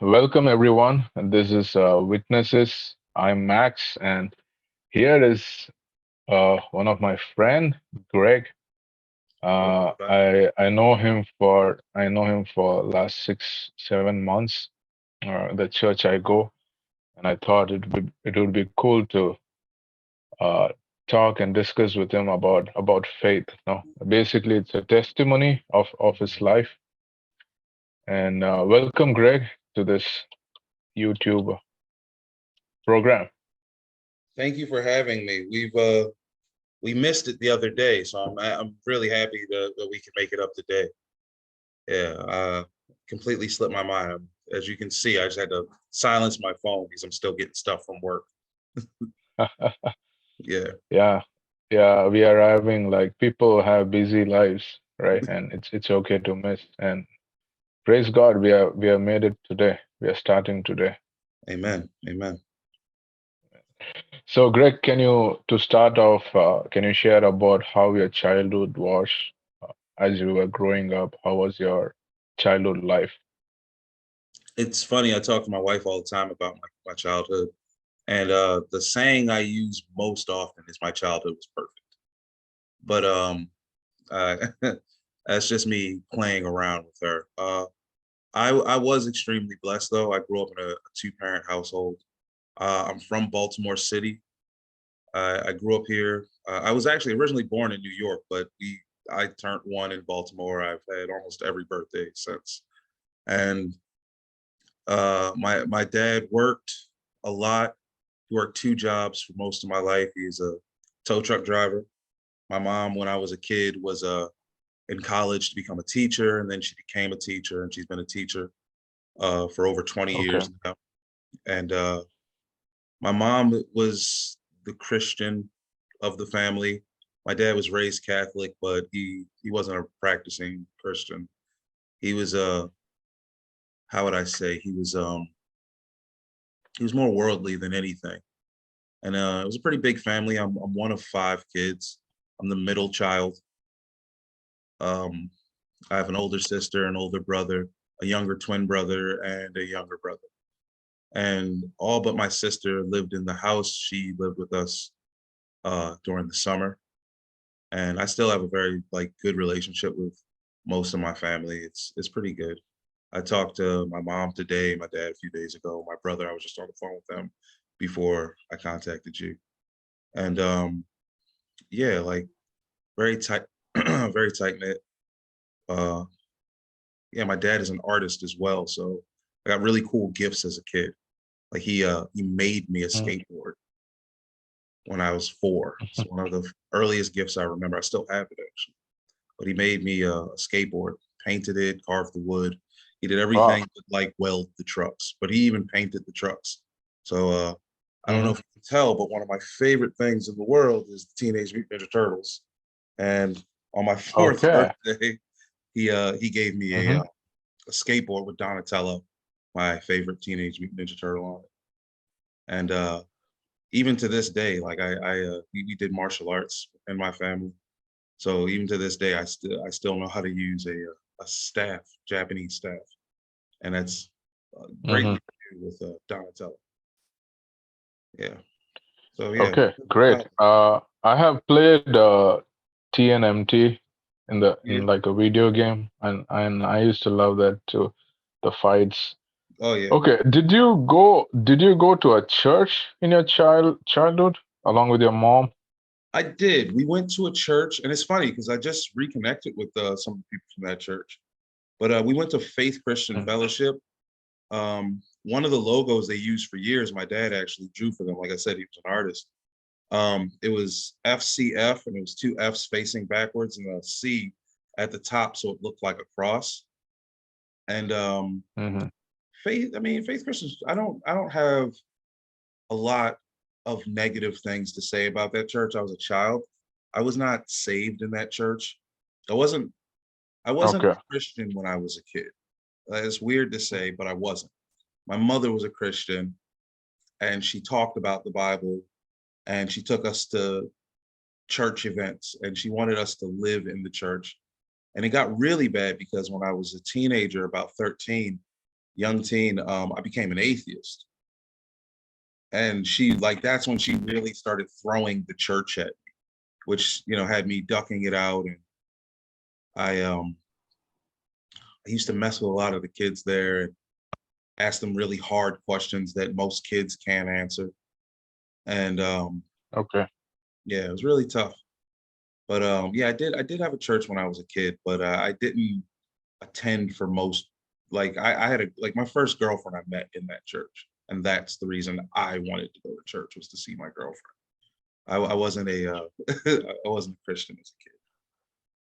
Welcome everyone. This is Witnesses. I'm Max, and here is one of my friend, Greg. Hello, Uh, everybody. I know him for last 6 7 months. The church I go, and I thought it would be cool to uh, talk and discuss with him about faith. Basically, it's a testimony of his Mhm. life. And welcome, Greg, to this YouTube program. Thank you for having me. We missed it the other day, so I'm really happy that we can make it up today. Yeah, completely slipped my mind. As you can see, I just had to silence my phone because I'm still getting stuff from work. Yeah, Yeah, yeah, we are having like people have busy lives, right? And it's okay to miss. And praise God, we have made it today. We are starting today. amen, amen. So, Greg, to start off, can you share about how your childhood was as you were growing up? How was your childhood life? It's funny. I talk to my wife all the time about my childhood, and the saying I use most often is "My childhood was perfect." But uh, that's just me playing around with her. I was extremely blessed though. I grew up in a two-parent household. I'm from Baltimore City. I grew up here. I was actually originally born in New York, but we I turned one in Baltimore. I've had almost every birthday since. And my dad worked a lot. He worked two jobs for most of my life. He's a tow truck driver. My mom, when I was a kid, was in college to become a teacher, and then she became a teacher, and she's been a teacher for over 20 Okay. years now. And my mom was the Christian of the family. My dad was raised Catholic, but he wasn't a practicing Christian. He was how would I say he was more worldly than anything. And it was a pretty big family. I'm one of five kids. I'm the middle child. Um, I have an older sister, an older brother, a younger twin brother, and a younger brother. And all but my sister lived in the house. She lived with us during the summer, and I still have a very like good relationship with most of my family. It's pretty good. I talked to my mom today, my dad a few days ago, my brother. I was just on the phone with them before I contacted you, and yeah, like very tight, very tight knit. Uh, yeah, my dad is an artist as well, so I got really cool gifts as a kid. Like he made me a Mm. skateboard when I was 4. It's one of the earliest gifts I remember. I still have it actually. But he made me a skateboard, painted it, carved the wood. He did Wow. everything but like weld the trucks, but he even painted the trucks. So I don't know Hmm. if you can tell, but one of my favorite things in the world is the Teenage Mutant Ninja Turtles. And on my fourth Okay. birthday, he gave me Hmm. a skateboard with Donatello, my favorite Teenage Mutant Ninja Turtle on it. And even to this day, like we did martial arts in my family. So even to this day, I still know how to use a staff, Japanese staff, and that's Hmm. greatly to do with Donatello. Yeah. So yeah. Okay, great. I have played TNMT Yeah. in like a video game, and I used to love that too, the fights. Oh yeah. Okay, did you go to a church in your childhood along with your mom? I did. We went to a church, and it's funny because I just reconnected with some of the people from that church. But we went to Faith Christian Mm. Fellowship. One of the logos they used for years, my dad actually drew for them. Like I said, he was an artist. It was FCF, and it was two F's facing backwards and a C at the top, so it looked like a cross. And Hmm. faith, I mean, Faith Christians, I don't have a lot of negative things to say about that church. I was a child. I was not saved in that church. I wasn't I wasn't Okay. a Christian when I was a kid. It's weird to say, but I wasn't. My mother was a Christian, and she talked about the Bible, and she took us to church events, and she wanted us to live in the church. And it got really bad because when I was a teenager, about 13, young teen, I became an atheist. And she like that's when she really started throwing the church at me, which had me ducking it out. And I um I used to mess with a lot of the kids there and ask them really hard questions that most kids can't answer. And Okay. yeah, it was really tough. But yeah, I did have a church when I was a kid, but I didn't attend for most. Like I had like my first girlfriend I met in that church, and that's the reason I wanted to go to church, was to see my girlfriend. I wasn't a I wasn't a Christian as a kid.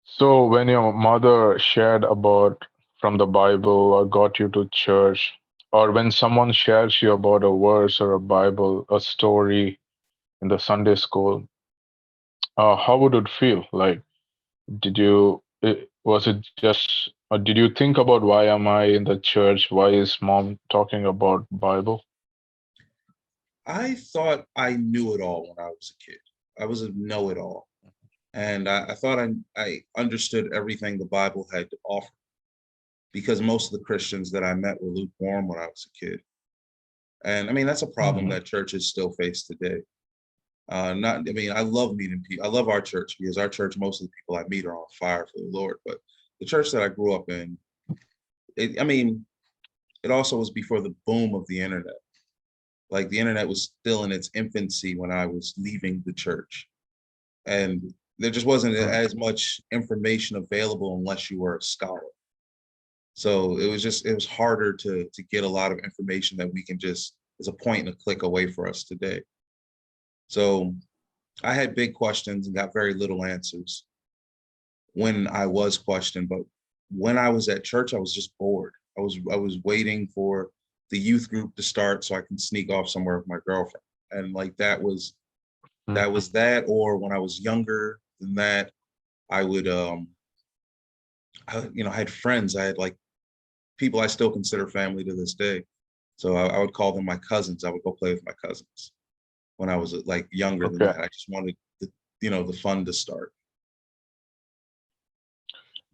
So when your mother shared about from the Bible or got you to church, or when someone shares you about a verse or a Bible, a story in the Sunday school, how would it feel? Like, was it just, or did you think about why am I in the church? Why is mom talking about Bible? I thought I knew it all when I was a kid. I was a know-it-all, and I thought I understood everything the Bible had to offer, because most of the Christians that I met were lukewarm when I was a kid. And I mean, that's a problem Hmm. that churches still face today. Not, I mean, I love meeting people. I love our church because our church, most of the people I meet are on fire for the Lord. But the church that I grew up in, I mean, it also was before the boom of the internet. Like the internet was still in its infancy when I was leaving the church, and there just wasn't as much information available unless you were a scholar. So it was harder to get a lot of information that we can just is a point and a click away for us today. So I had big questions and got very little answers when I was questioned. But when I was at church, I was just bored. I was waiting for the youth group to start so I can sneak off somewhere with my girlfriend. And like that Hmm. was that. Or when I was younger than that, I would I had friends. I had like people I still consider family to this day. So I would call them my cousins. I would go play with my cousins when I was like younger than Okay, that. I just wanted the fun to start.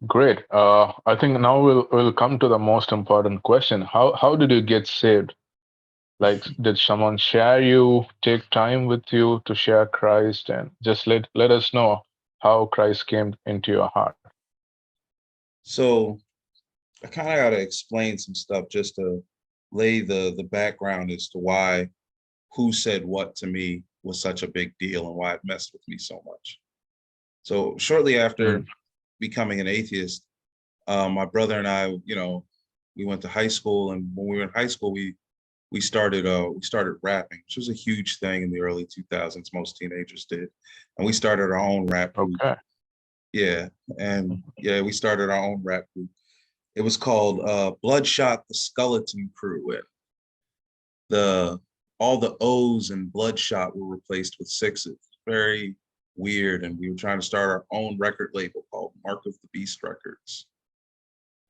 great. I think now we'll come to the most important question. How did you get saved? Like, did someone share you, take time with you to share Christ, and just let us know how Christ came into your heart? So I kind of got to explain some stuff just to lay the background as to why who said what to me was such a big deal and why it messed with me so much. So shortly Mm, after becoming an atheist, my brother and I, we went to high school, and when we were in high school, we started rapping, which was a huge thing in the early 2000s. Most teenagers did, and we started our own rap group. okay. Yeah, and yeah, we started our own rap group. It was called Bloodshot the Skeleton Crew. And the all the O's in Bloodshot were replaced with sixes. Very weird. And we were trying to start our own record label called Mark of the Beast Records.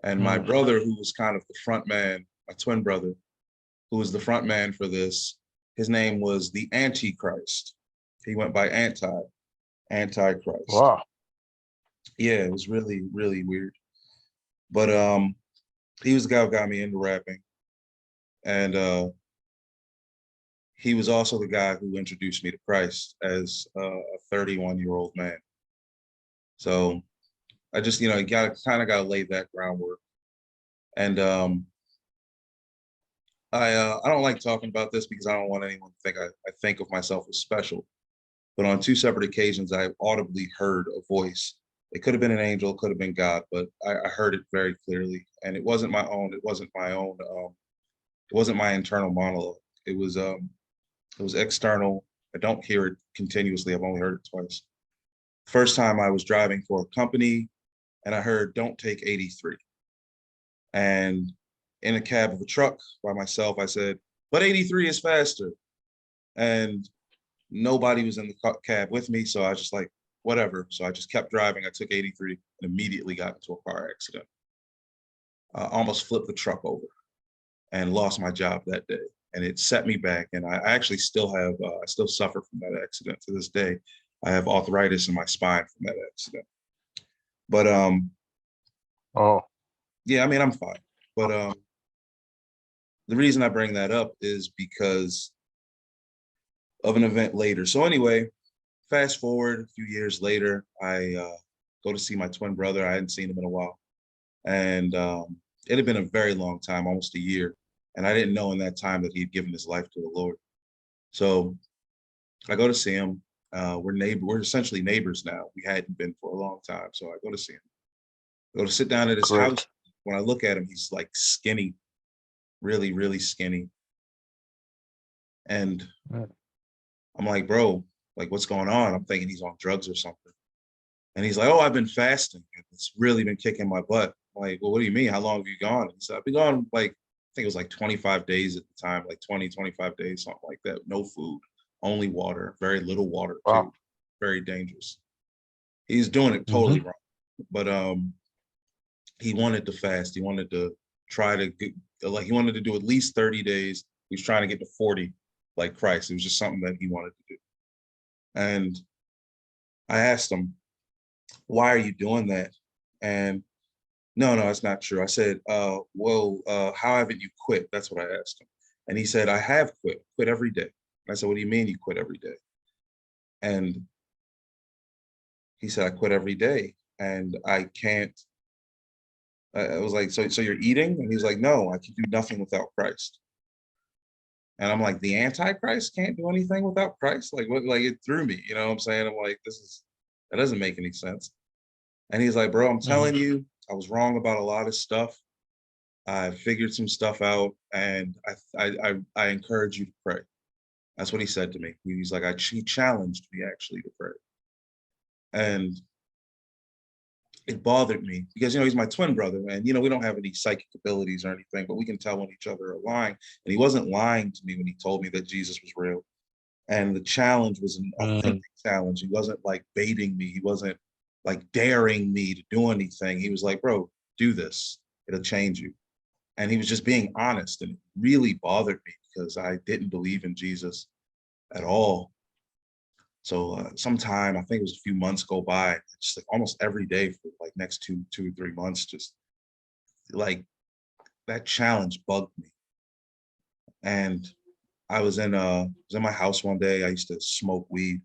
And my Mm, brother, who was kind of the front man, my twin brother, who was the front man for this, his name was the Antichrist. He went by Antichrist. wow. Yeah, it was really, really weird. But he was the guy who got me into rapping. And he was also the guy who introduced me to Christ as a 31-year-old man. So I just, got kind of got to lay that groundwork. And I don't like talking about this because I don't want anyone to think I think of myself as special. But on two separate occasions, I audibly heard a voice. It could have been an angel, could have been God, but I heard it very clearly, and it wasn't my own. It wasn't my own. It wasn't my internal monologue. It was external. I don't hear it continuously. I've only heard it twice. First time I was driving for a company and I heard don't take 83. And in a cab of a truck by myself, I said, but 83 is faster. And nobody was in the cab with me. So I was just like, whatever. So I just kept driving. I took 83 and immediately got into a car accident. Almost flipped the truck over and lost my job that day. And it set me back. And I actually still have, I still suffer from that accident to this day. I have arthritis in my spine from that accident. But Oh, yeah, I mean, I'm fine. But The reason I bring that up is because of an event later. So anyway, fast forward a few years later, I go to see my twin brother. I hadn't seen him in a while, and it had been a very long time, almost a year, and I didn't know in that time that he had given his life to the Lord. So I go to see him. We're essentially neighbors now. We hadn't been for a long time, so I go to see him. I go to sit down at his Great. house. When I look at him, he's like skinny, really, really skinny, and Mm. I'm like, bro, like what's going on? I'm thinking he's on drugs or something. And he's like, oh, I've been fasting. And it's really been kicking my butt. I'm like, well, what do you mean? How long have you gone? He said, I've been gone like, I think it was like 25 days at the time, like 20, 25 days, something like that. No food, only water, very little water Wow. too. Very dangerous. He's doing it totally Hmm. wrong. But he wanted to fast. He wanted to try to get, like, he wanted to do at least 30 days. He was trying to get to 40 like Christ. It was just something that he wanted to do. And I asked him, why are you doing that? And no, no, that's not true. I said, well, how haven't you quit? That's what I asked him. And he said, I have quit every day. And I said, what do you mean you quit every day? And he said, I quit every day and I can't. I was like, so you're eating? And he's like, no, I can do nothing without Christ. And I'm like, the Antichrist can't do anything without Christ? Like, what? Like, it threw me, you know what I'm saying? I'm like, that doesn't make any sense. And he's like, bro, I'm Hmm. telling you, I was wrong about a lot of stuff. I figured some stuff out, and I encourage you to pray. That's what he said to me. He's like, he challenged me actually to pray, and it bothered me because he's my twin brother, and we don't have any psychic abilities or anything, but we can tell when each other are lying. And he wasn't lying to me when he told me that Jesus was real, and the challenge was an Mm. authentic challenge. He wasn't like baiting me. He wasn't like daring me to do anything. He was like, bro, do this. It'll change you. And he was just being honest, and it really bothered me because I didn't believe in Jesus at all. So sometime, I think it was a few months go by, just like almost every day for like next 2 or 3 months, just like that challenge bugged me. And I was in my house one day. I used to smoke weed,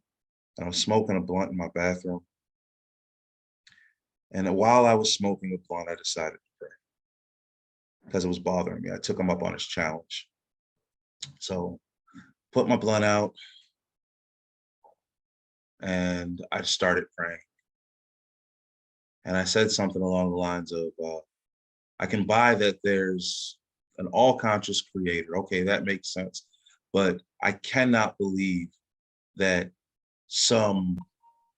and I was smoking a blunt in my bathroom. And while I was smoking a blunt, I decided to pray because it was bothering me. I took him up on his challenge. So put my blunt out, and I started praying. And I said something along the lines of, I can buy that there's an all conscious creator. Okay, that makes sense. But I cannot believe that some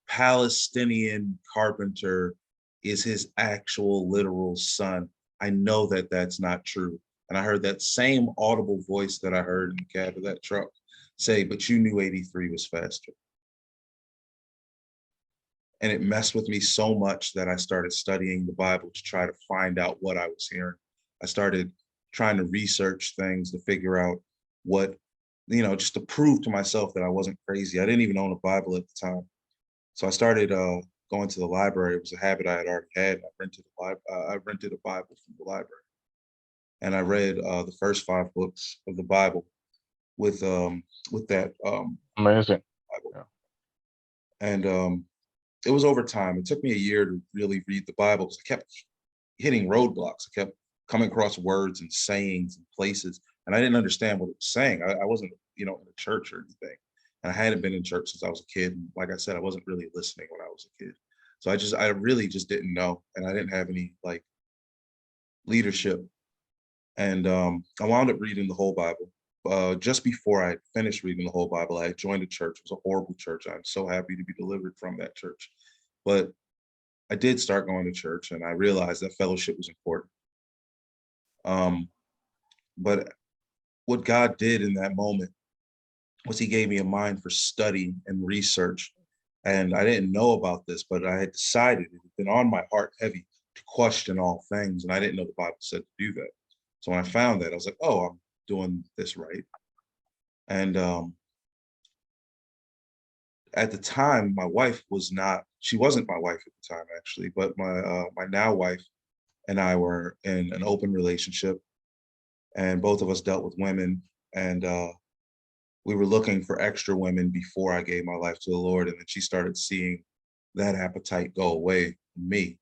Palestinian carpenter is his actual literal son. I know that that's not true. And I heard that same audible voice that I heard in the cab of that truck say, but you knew 83 was faster. And it messed with me so much that I started studying the Bible to try to find out what I was hearing. I started trying to research things to figure out what, just to prove to myself that I wasn't crazy. I didn't even own a Bible at the time. So I started going to the library. It was a habit I had already had. I rented a Bible from the library, and I read the first 5 books of the Bible with that Amazing. Bible. Yeah. And it was over time. It took me a year to really read the Bible because I kept hitting roadblocks. I kept coming across words and sayings and places, and I didn't understand what it was saying. I wasn't, in a church or anything, and I hadn't been in church since I was a kid. And like I said, I wasn't really listening when I was a kid, so I really just didn't know, and I didn't have any like leadership. And I wound up reading the whole Bible. Just before I finished reading the whole Bible, I had joined a church. It was a horrible church. I'm so happy to be delivered from that church. But I did start going to church, and I realized that fellowship was important. Um, but what God did in that moment was He gave me a mind for study and research. And I didn't know about this, but I had decided, it had been on my heart heavy to question all things. And I didn't know the Bible said to do that. So when I found that, I was like, oh, I'm doing this right. And at the time, my wife she wasn't my wife at the time, actually, but my now wife and I were in an open relationship. and both of us dealt with women, and we were looking for extra women before I gave my life to the Lord, and then she started seeing that appetite go away from me.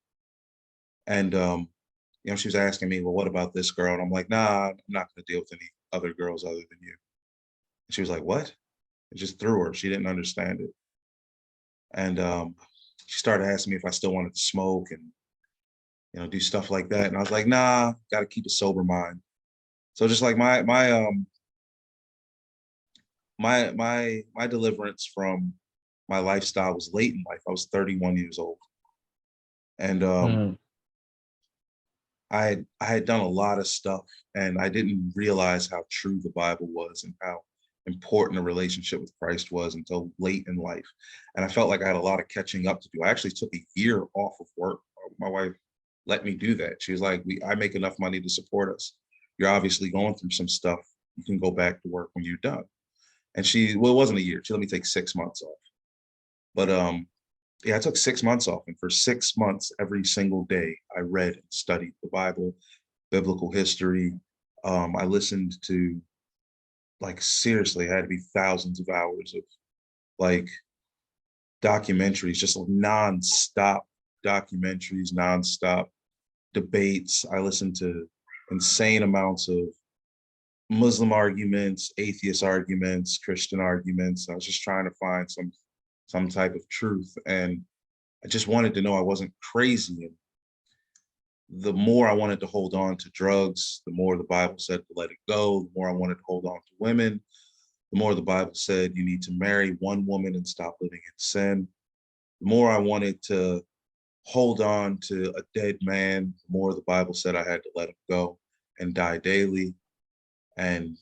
And she was asking me, "Well, what about this girl?" And I'm like, "Nah, I'm not going to deal with any other girls other than you." And she was like, "What?" It just threw her. She didn't understand it, and she started asking me if I still wanted to smoke and do stuff like that. And I was like, "Nah, got to keep a sober mind." So just like my deliverance from my lifestyle was late in life. I was 31 years old, and Mm, I had done a lot of stuff, and I didn't realize how true the Bible was and how important a relationship with Christ was until late in life. And I felt like I had a lot of catching up to do. I actually took a year off of work. My wife let me do that. She was like, I make enough money to support us. You're obviously going through some stuff. You can go back to work when you're done." And well, it wasn't a year. She let me take 6 months off. But yeah, I took 6 months off. And for 6 months, every single day, I read and studied the Bible, biblical history. I listened to, like, seriously, it had to be thousands of hours of, like, documentaries, just like nonstop documentaries, nonstop debates. I listened to insane amounts of Muslim arguments, atheist arguments, Christian arguments. I was just trying to find some type of truth, and I just wanted to know I wasn't crazy. And the more I wanted to hold on to drugs, the more the Bible said to let it go. The more I wanted to hold on to women, the more the Bible said you need to marry one woman and stop living in sin. The more I wanted to hold on to a dead man, the more the Bible said I had to let him go and die daily. And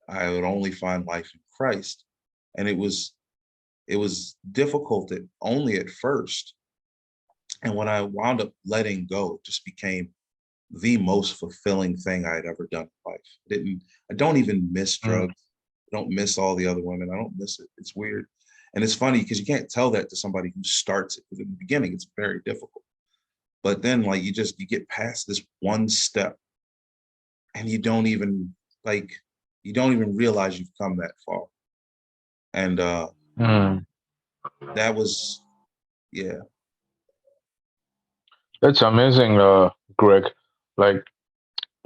I would only find life in Christ. And it was difficult only at first. And when I wound up letting go, it just became the most fulfilling thing I had ever done in life. I don't even miss mm, drugs. I don't miss all the other women. I don't miss it. It's weird. And it's funny because you can't tell that to somebody who starts it, because in the beginning it's very difficult. But then, like, you get past this one step, and like you don't even realize you've come that far. And mm. that was, yeah. That's amazing, Greg. Like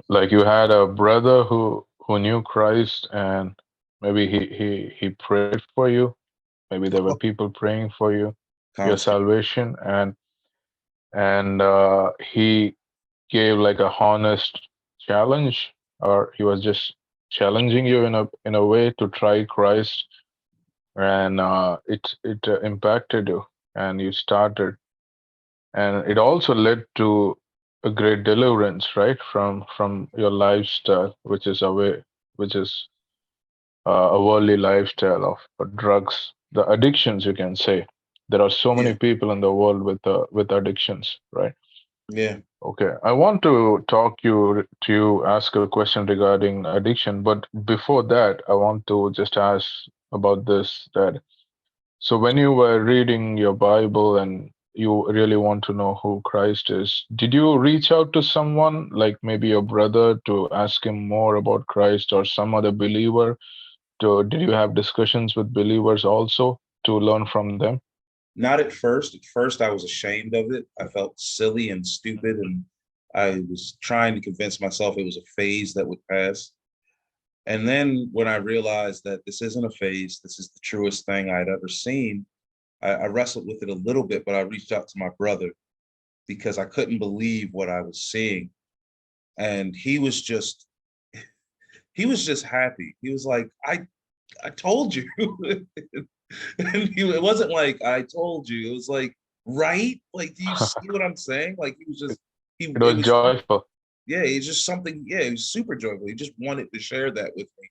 like you had a brother who knew Christ, and maybe he prayed for you. Maybe there were people praying for your Constant. salvation, and he gave like a honest challenge, or he was just challenging you in a way to try Christ, and it impacted you, and you started, and it also led to a great deliverance, right, from your lifestyle, which is a worldly lifestyle of drugs, the addictions, you can say. There are so Yeah. many people in the world with addictions, right? Yeah. Okay, I want to ask a question regarding addiction, but before that, I want to just ask about this, that so when you were reading your Bible and you really want to know who Christ is, did you reach out to someone, like maybe your brother, to ask him more about Christ, or some other believer? Did you have discussions with believers also to learn from them? Not at first. At first, I was ashamed of it. I felt silly and stupid, and I was trying to convince myself it was a phase that would pass. And then when I realized that this isn't a phase, this is the truest thing I'd ever seen, I wrestled with it a little bit, but I reached out to my brother because I couldn't believe what I was seeing. And he was just happy. He was like, I told you. And it wasn't like I told you. It was like, right? Like, do you see what I'm saying? Like, he was just he It it was was joyful. yeah, it's just something, yeah, it was super joyful. He just wanted to share that with me.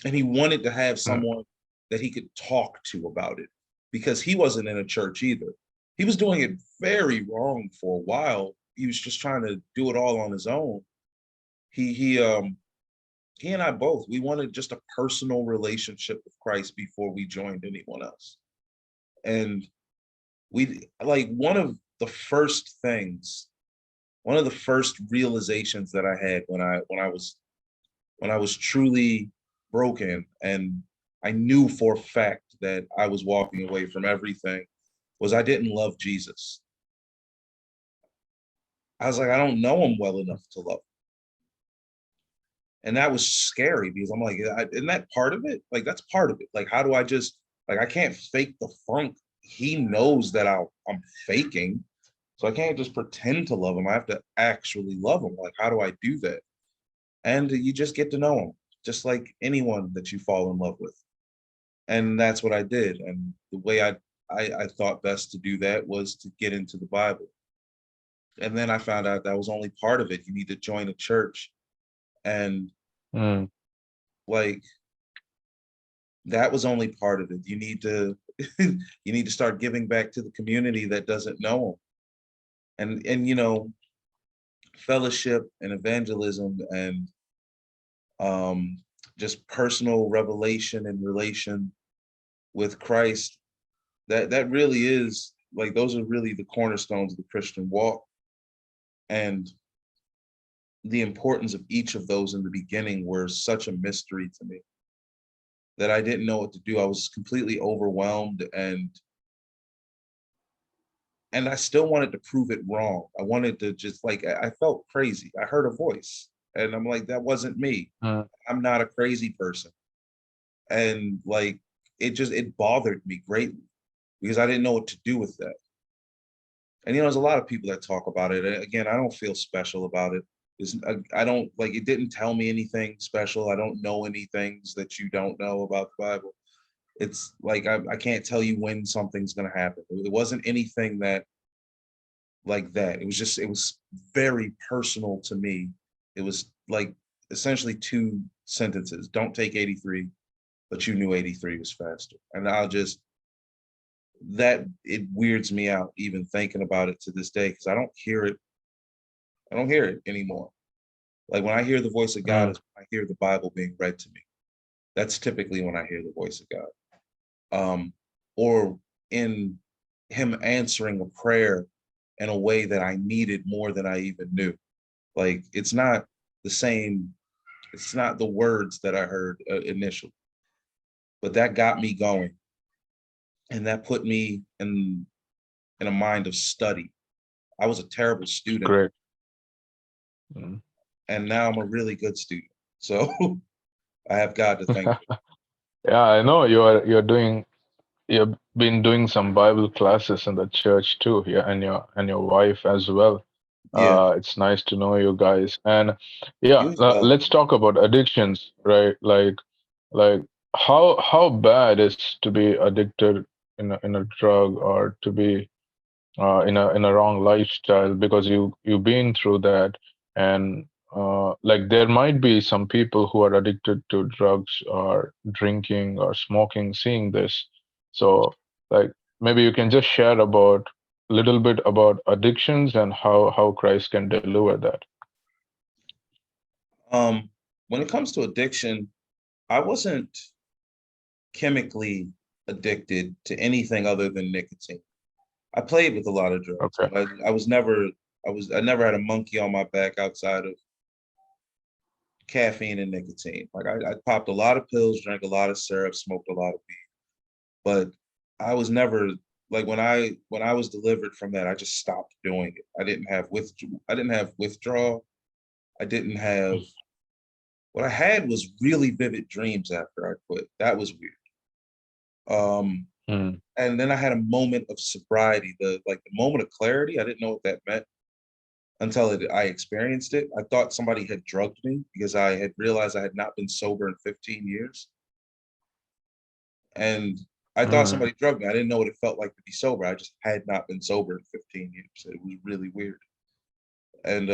And he wanted to have Mm, someone that he could talk to about it, because he wasn't in a church either. He was doing it very wrong for a while. He was just trying to do it all on his own. He and I both, we wanted just a personal relationship with Christ before we joined anyone else. And we, like, one of the first realizations that I had when I was when I was truly broken and I knew for a fact that I was walking away from everything, was I didn't love Jesus. I was like, I don't know him well enough to love him. And that was scary because I'm like, isn't that part of it? Like, that's part of it. Like, how do I just, like, I can't fake the funk. He knows that I'm faking. So I can't just pretend to love him. I have to actually love him. Like, how do I do that? And you just get to know him, just like anyone that you fall in love with. And that's what I did. And the way I thought best to do that was to get into the Bible. And then I found out that was only part of it. You need to join a church. And mm, like that was only part of it. You need to you need to start giving back to the community that doesn't know them. And fellowship and evangelism and um just personal revelation and relation with Christ, that really is like those are really the cornerstones of the Christian walk. And the importance of each of those in the beginning were such a mystery to me that I didn't know what to do. I was completely overwhelmed and I still wanted to prove it wrong. I wanted to just like I felt crazy. I heard a voice and I'm like, that wasn't me. mm, I'm not a crazy person. And like it bothered me greatly because I didn't know what to do with that. And there's a lot of people that talk about it. Again, I don't feel special about it. I don't like it didn't tell me anything special. I don't know any things that you don't know about the Bible. It's like I can't tell you when something's gonna happen. It wasn't anything that like that. It was very personal to me. It was like essentially two sentences. Don't take 83, but you knew 83 was faster. And I'll just that it weirds me out even thinking about it to this day because I don't hear it anymore. Like when I hear the voice of God mm. is when I hear the Bible being read to me. That's typically when I hear the voice of God. Or in him answering a prayer in a way that I needed more than I even knew. Like the same, it's not the words that I heard initially, but that got me going. And that put me in a mind of study. I was a terrible student Great. Mm. and now I'm a really good student. So I have God to thank for Yeah, I know you've been doing some Bible classes in the church too, yeah, and your wife as well. that. Yeah, It's nice to know you guys. And yeah, you as well. let's talk about addictions, right? Like how bad is to be addicted in a drug or to be in a wrong lifestyle because you've been through that and like there might be some people who are addicted to drugs or drinking or smoking seeing this, so like maybe you can just share about a little bit about addictions and how Christ can deliver that. When it comes to addiction, I wasn't chemically addicted to anything other than nicotine. I played with a lot of drugs, Okay. but I never had a monkey on my back outside of caffeine and nicotine. Like I popped a lot of pills, drank a lot of syrup, smoked a lot of weed, but I was never like when I was delivered from that, I just stopped doing it. I didn't have withdrawal. I didn't have what I had was really vivid dreams after I quit. That was weird. Um, Mm, and then I had a moment of sobriety, the moment of clarity. I didn't know what that meant until I experienced it. I thought somebody had drugged me because I had realized I had not been sober in 15 years. And I thought mm, somebody drugged me. I didn't know what it felt like to be sober. I just had not been sober in 15 years. It was really weird. And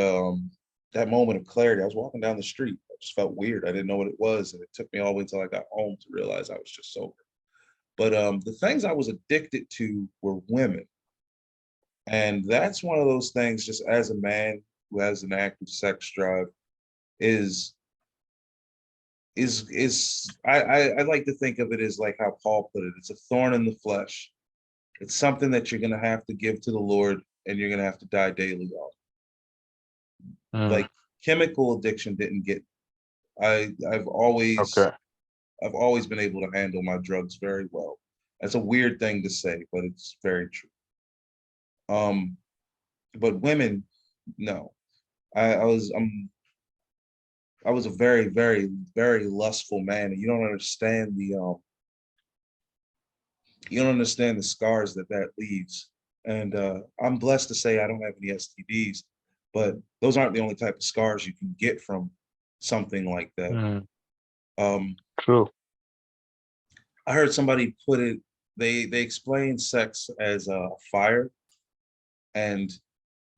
that moment of clarity, I was walking down the street. I just felt weird. I didn't know what it was. And it took me all the way until I got home to realize I was just sober. But the things I was addicted to were women. And that's one of those things, just as a man who has an active sex drive, is I like to think of it as like how Paul put it. It's a thorn in the flesh. It's something that you're gonna have to give to the Lord and you're gonna have to die daily on. mm, Like chemical addiction didn't get I've Okay. always been able to handle my drugs very well. That's a weird thing to say, but it's very true. Um, but women, no. I was I was a very, very, very lustful man, and you don't understand the scars that that leaves. And I'm blessed to say I don't have any STDs, but those aren't the only type of scars you can get from something like that. Mm, Um, true. I heard somebody put it. They explain sex as a fire, and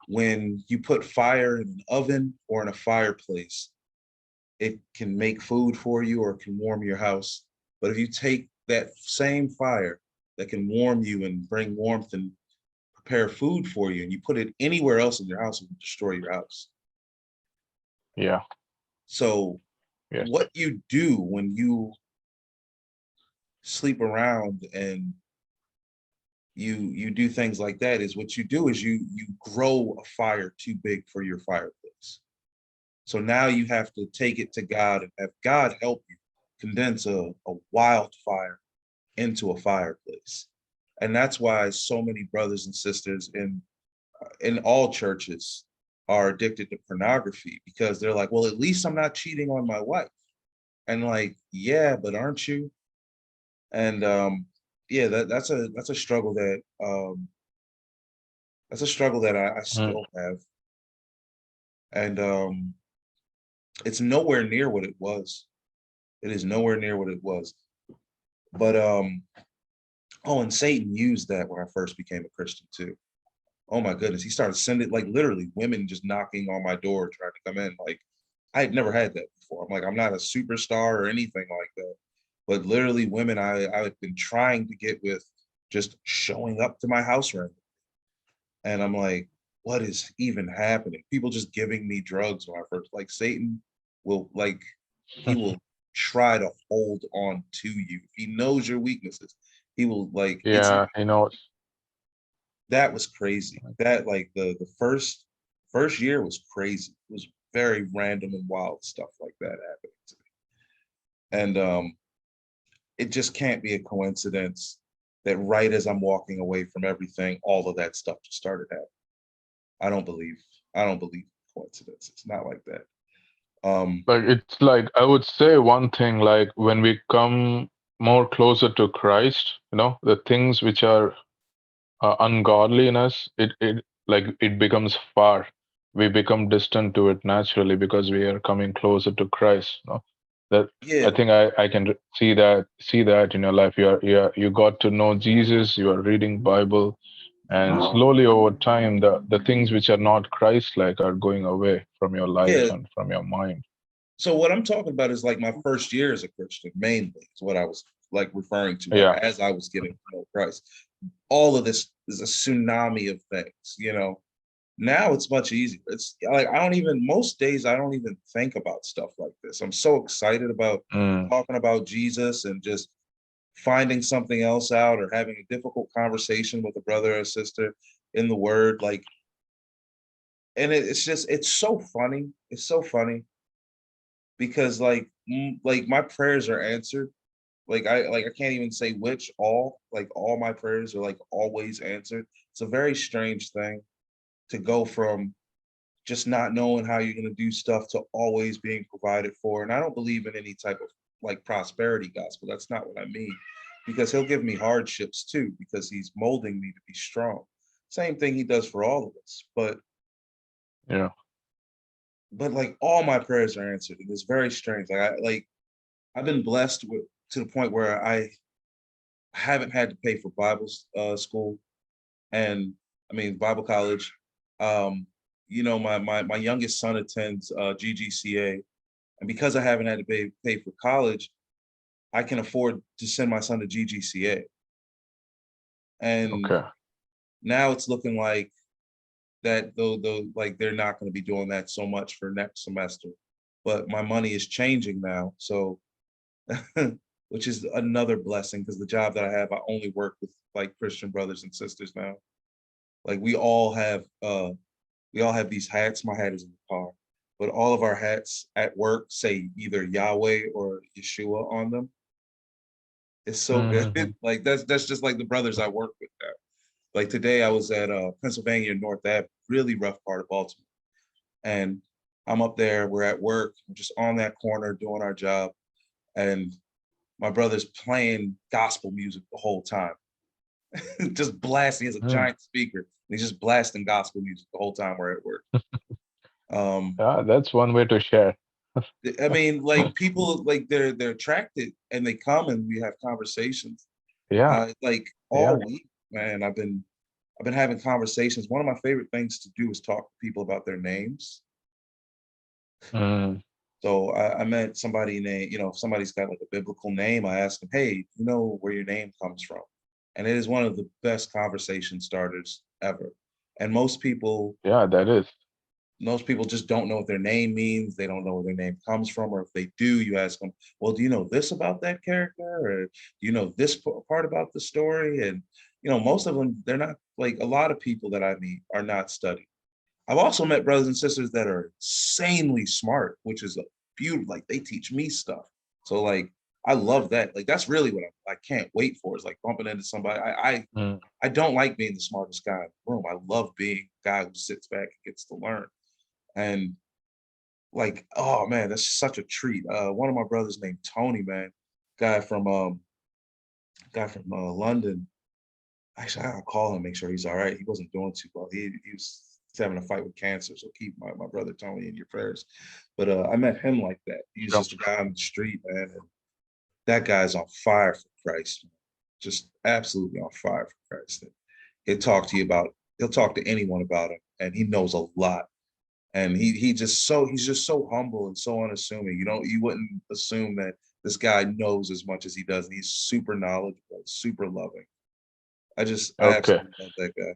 when you put fire in an oven or in a fireplace, it can make food for you or it can warm your house. But if you take that same fire that can warm you and bring warmth and prepare food for you and you put it anywhere else in your house, it will destroy your house. Yeah. So Yes. what you do when you sleep around and you do things like that is what you do is you grow a fire too big for your fireplace. So now you have to take it to God and have God help you condense a wildfire into a fireplace. And that's why so many brothers and sisters in all churches are addicted to pornography because they're like, well, at least I'm not cheating on my wife. And like, yeah, but aren't you? And yeah, that's a struggle that I Mm, still have. And it's nowhere near what it was. It is nowhere near what it was. But oh, and Satan used that when I first became a Christian too. Oh my goodness, he started sending like literally women just knocking on my door trying to come in. Like I had never had that before. I'm like, I'm not a superstar or anything like that. But literally women I've been trying to get with just showing up to my house rent. And I'm like, what is even happening? People just giving me drugs when I first like Satan will like he will try to hold on to you. He knows your weaknesses. He will like it's yeah, he knows. that was crazy. That like the first year was crazy. It was very random and wild stuff like that happening to me. And it just can't be a coincidence that right as I'm walking away from everything, all of that stuff just started happening. I don't believe I don't believe coincidence. It's not like that. Um, Like it's like I would say one thing, like when we come more closer to Christ, the things which are ungodly in us, it like it becomes far. We become distant to it naturally because we are coming closer to Christ. That I yeah, think I can see that in your life. You got to know Jesus. You are reading Bible, and slowly over time, the things which are not Christ-like are going away from your life yeah. and from your mind. So what I'm talking about is like my first year as a Christian, mainly is what I was like referring to, like Yeah. as I was getting to know Christ. All of this is a tsunami of things. Now it's much easier. It's like I don't even most days I don't even think about stuff like this. I'm so excited about Mm, talking about Jesus and just finding something else out or having a difficult conversation with a brother or sister in the word. Like, and it's just it's so funny. It's so funny because like my prayers are answered. Like I can't even say which all my prayers are like always answered. It's a very strange thing to go from just not knowing how you're going to do stuff to always being provided for. And I don't believe in any type of like prosperity gospel. That's not what I mean. Because he'll give me hardships too, because he's molding me to be strong. Same thing he does for all of us. yeah. But like all my prayers are answered. And it's very strange. I've been blessed with to the point where I haven't had to pay for Bible school and I mean Bible college. Um, my youngest son attends GGCA, and because I haven't had to pay for college, I can afford to send my son to GGCA. And Okay. now it's looking like that though like they're not going to be doing that so much for next semester. But my money is changing now, so which is another blessing because the job that I have, I only work with like Christian brothers and sisters now. Like we all have these hats. My hat is in the car. but all of our hats at work say either Yahweh or Yeshua on them. It's so good. Mm-hmm. Like that's just like the brothers I work with now. Like today I was at Pennsylvania North Ave, really rough part of Baltimore. And I'm up there, we're at work, we're just on that corner doing our job. And my brother's playing gospel music the whole time, just blasting. He has a Mm. giant speaker. And he's just blasting gospel music the whole time we're at work. Um, Yeah, that's one way to share. I mean, like people, like they're attracted and they come and we have conversations. Yeah, Like yeah. all week, man, I've been having conversations. One of my favorite things to do is talk to people about their names. Mm. So I met somebody named, if somebody's got like a biblical name, I ask them, hey, you know where your name comes from? And it is one of the best conversation starters ever. And Yeah, that is. most people just don't know what their name means. They don't know where their name comes from. Or if they do, you ask them, well, do you know this about that character? Or do you know this part about the story? And, most of them, they're not like a lot of people that I meet are not studied. I've also met brothers and sisters that are insanely smart, which is a beauty. Like they teach me stuff. So like I love that. Like that's really what I can't wait for is like bumping into somebody. Mm. I don't like being the smartest guy in the room. I love being a guy who sits back and gets to learn. And like, oh man, that's such a treat. One of my brothers named Tony, man, guy from um guy from London. Actually, I'll call him, make sure he's all right. He wasn't doing too well. He was having a fight with cancer. So keep my brother Tony in your prayers. But I met him like that. He's Sure. just a guy on the street, man. And that guy's on fire for Christ. Man. Just absolutely on fire for Christ. And he'll talk to anyone about him. And he knows a lot. And he's just so humble and so unassuming. You wouldn't assume that this guy knows as much as he does. And he's super knowledgeable, super loving. I Okay. absolutely love that guy.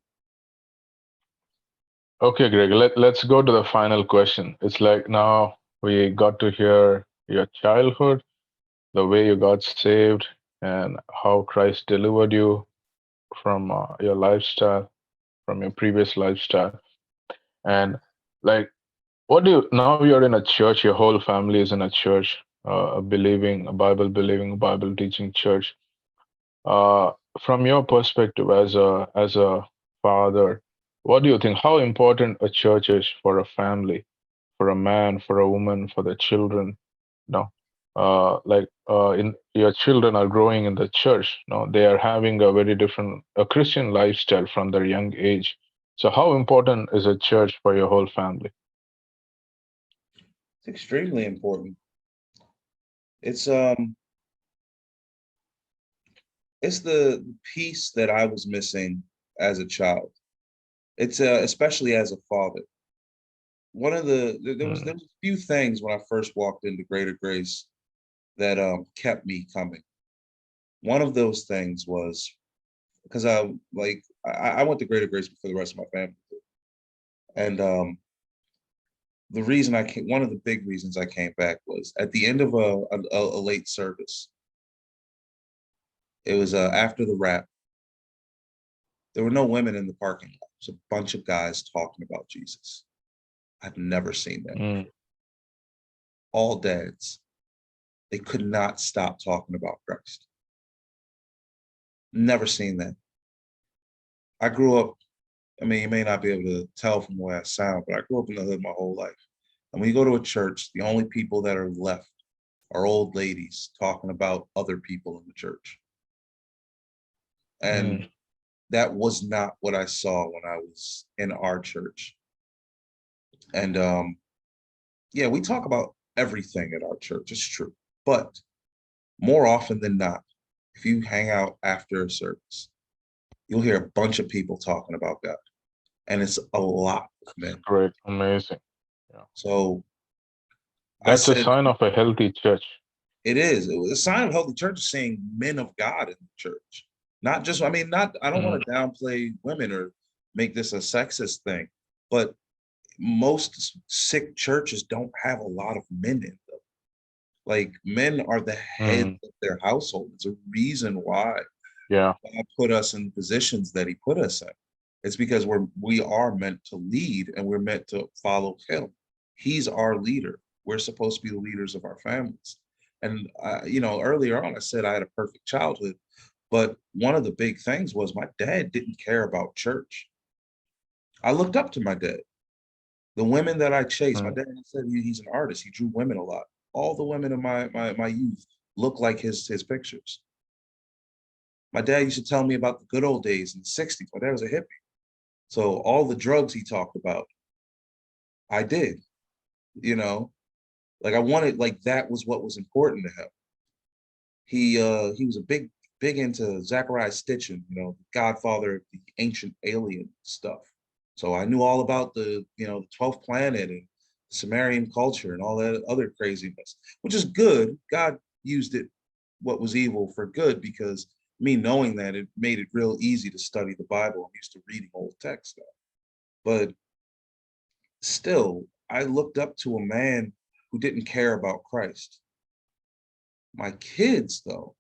Okay, Greg, let's go to the final question. It's like now we got to hear your childhood, the way you got saved, and how Christ delivered you from your lifestyle, from your previous lifestyle. And like, what do you now you're in a church, your whole family is in a church, a believing, Bible teaching church. Uh, from your perspective as a father, what do you think? How important a church is for a family, for a man, for a woman, for the children? No, in your children are growing in the church. No, they are having a very different a Christian lifestyle from their young age. So, how important is a church for your whole family? It's extremely important. It's um it's the piece that I was missing as a child. It's especially as a father. One of there was Mm, a few things when I first walked into Greater Grace that kept me coming. One of those things was because I went to Greater Grace before the rest of my family, and the reason I came, one of the big reasons I came back was at the end of a late service. It was after the rap. There were no women in the parking lot. It was a bunch of guys talking about Jesus. I've never seen that mm, before. All dads. They could not stop talking about Christ. Never seen that. I grew up, I mean, you may not be able to tell from the way I sound, but I grew up in the hood my whole life. And when you go to a church, the only people that are left are old ladies talking about other people in the church. And mm, that was not what I saw when I was in our church. And yeah, we talk about everything at our church. It's true. But more often than not, if you hang out after a service, you'll hear a bunch of people talking about God. And it's a lot of men. great, amazing. Yeah. So I That's a said, sign of a healthy church. it is. It was a sign of healthy church is seeing men of God in the church. Not just, I mean, not, I don't Mm, want to downplay women or make this a sexist thing, but most sick churches don't have a lot of men in them. Like men are the head mm, of their household. It's a reason why yeah. God put us in positions that he put us in. It's because we are meant to lead and we're meant to follow him. He's our leader. We're supposed to be the leaders of our families. And you know, earlier on, I said I had a perfect childhood, but one of the big things was my dad didn't care about church. I looked up to my dad. The women that I chased, my mm, dad said he's an artist. He drew women a lot. All the women in my youth look like his pictures. My dad used to tell me about the good old days in the 60s. My dad was a hippie. So all the drugs he talked about, I did, you know, like I wanted, like that was what was important to him. He was a big into Zachariah Stitchin, you know, the godfather of the ancient alien stuff. So I knew all about the, you know, the 12th planet and Sumerian culture and all that other craziness, which is good. God used it, what was evil, for good, because me knowing that, it made it real easy to study the Bible. I'm used to reading old text now. But still, I looked up to a man who didn't care about Christ. My kids, though,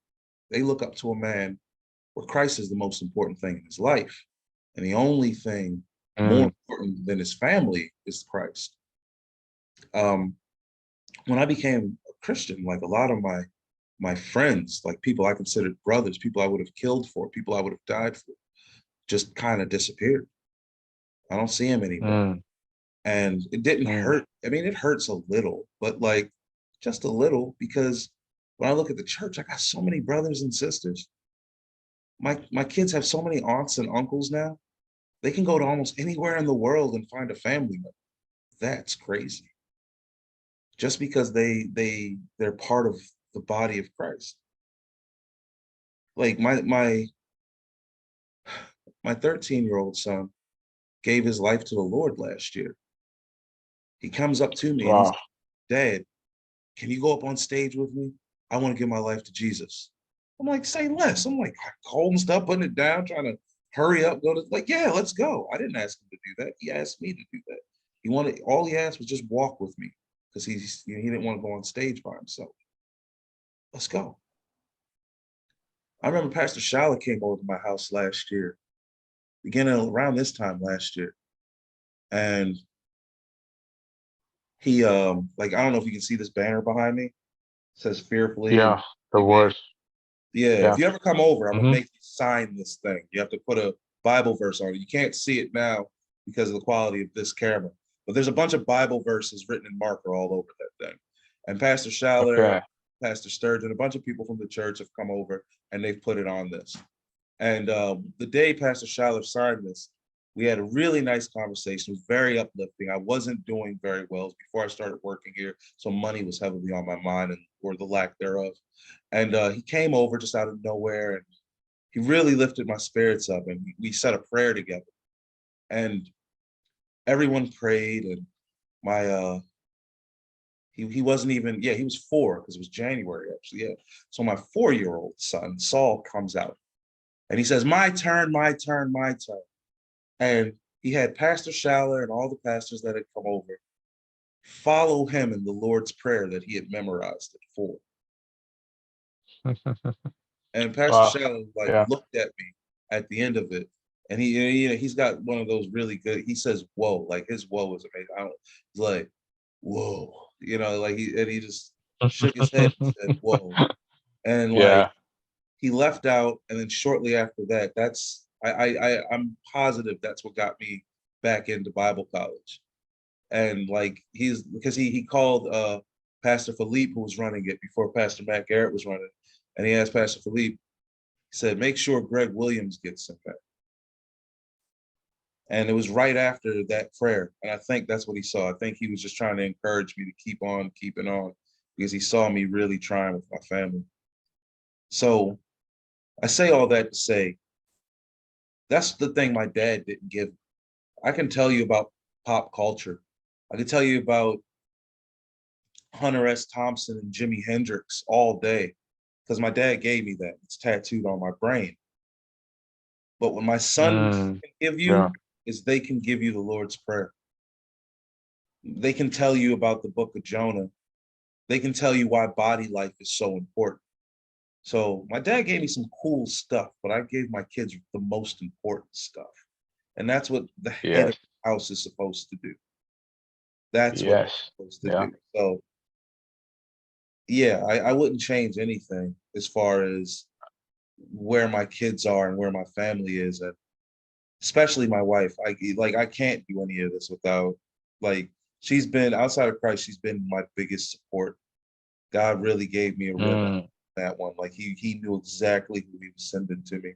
they look up to a man where Christ is the most important thing in his life. And the only thing more mm, important than his family is Christ. Um, when I became a Christian, like a lot of my friends, like people I considered brothers, people I would have killed for, people I would have died for, just kind of disappeared. I don't see him anymore. mm, And it didn't mm. hurt. I mean, it hurts a little, but like just a little, because when I look at the church, I got so many brothers and sisters. My kids have so many aunts and uncles now. They can go to almost anywhere in the world and find a family member. That's crazy. Just because they're part of the body of Christ. Like my 13-year-old son gave his life to the Lord last year. He comes up to me and he's Wow. like, Dad, can you go up on stage with me? I want to give my life to Jesus. I'm like, say less. I'm like holding stuff, putting it down, trying to hurry up, go to, like, yeah, let's go. I didn't ask him to do that. He asked me to do that. He wanted, all he asked was just walk with me, because he didn't want to go on stage by himself. Let's go. I remember Pastor Shala came over to my house last year, beginning around this time last year. And he like, I don't know if you can see this banner behind me. It says fearfully and Yeah, the made. worst. Yeah, if Yeah. you ever come over, I'm gonna Mm-hmm. make you sign this thing. You have to put a Bible verse on it. You can't see it now because of the quality of this camera, but there's a bunch of Bible verses written in marker all over that thing. And Pastor Schaller, Okay. Pastor Sturgeon, a bunch of people from the church have come over and they've put it on this. And the day Pastor Schaller signed this, we had a really nice conversation. It was very uplifting. I wasn't doing very well before I started working here, so money was heavily on my mind, and or the lack thereof. And he came over just out of nowhere, and he really lifted my spirits up. And we said a prayer together, and everyone prayed. And my he wasn't even, yeah, he was 4 because it was January actually, yeah. So my 4-year-old son Saul comes out, and he says, "My turn, my turn, my turn." And he had Pastor Schaller and all the pastors that had come over follow him in the Lord's Prayer that he had memorized it for. And Pastor Wow. Schaller like Yeah. looked at me at the end of it, and you know, he's got one of those really good. He says, "Whoa!" Like his "whoa" is amazing. He's like, "Whoa," you know, like he just shook his head and said, "Whoa," and like Yeah. he left out, and then shortly after that, I'm positive that's what got me back into Bible college. And like he's because he called Pastor Philippe, who was running it before Pastor Matt Garrett was running, and he asked Pastor Philippe, he said, "Make sure Greg Williams gets in there." And it was right after that prayer, and I think that's what he saw. I think he was just trying to encourage me to keep on keeping on, because he saw me really trying with my family. So I say all that to say that's the thing my dad didn't give me. I can tell you about pop culture. I can tell you about Hunter S. Thompson and Jimi Hendrix all day, because my dad gave me that. It's tattooed on my brain. But what my sons Mm. can give Yeah. you is they can give you the Lord's Prayer. They can tell you about the book of Jonah. They can tell you why body life is so important. So my dad gave me some cool stuff, but I gave my kids the most important stuff. And that's what the head of Yes. the house is supposed to do. That's what Yes. they're supposed to Yeah. do. So yeah, I wouldn't change anything as far as where my kids are and where my family is, and especially my wife. I can't do any of this without, like, she's been outside of Christ. She's been my biggest support. God really gave me a rhythm Mm, that one. Like he knew exactly who he was sending to me,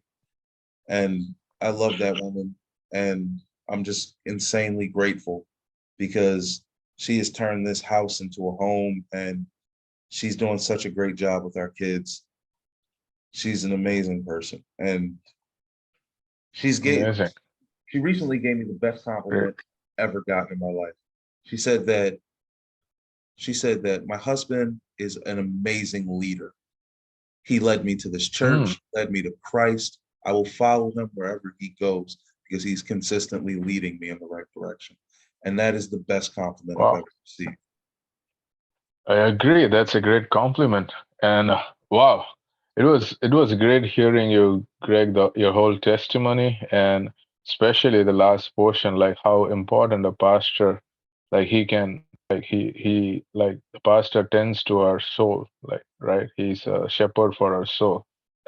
and I love that woman, and I'm just insanely grateful because she has turned this house into a home, and she's doing such a great job with our kids. She's an amazing person, and she's gave amazing. she recently gave me the best Great. compliment ever gotten in my life. She said that she said that my husband is an amazing leader. He led me to this Mm, church, led me to Christ. I will follow him wherever he goes because he's consistently leading me in the right direction. And that is the best compliment I've wow. ever received. I agree. That's a great compliment. And wow, it was great hearing you, Greg, your whole testimony, and especially the last portion, like how important a pastor, like he the pastor tends to our soul, like right. He's a shepherd for our soul,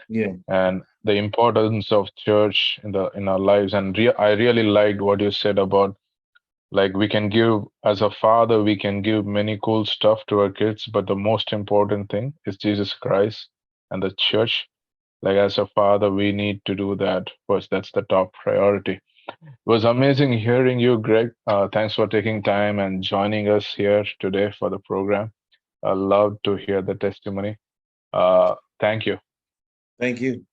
Yeah, and the importance of church in our lives. And I really liked what you said about like we can give as a father, we can give many cool stuff to our kids, but the most important thing is Jesus Christ and the church. Like as a father, we need to do that first. That's the top priority. It was amazing hearing you, Greg. Thanks for taking time and joining us here today for the program. I love to hear the testimony. Thank you. thank you.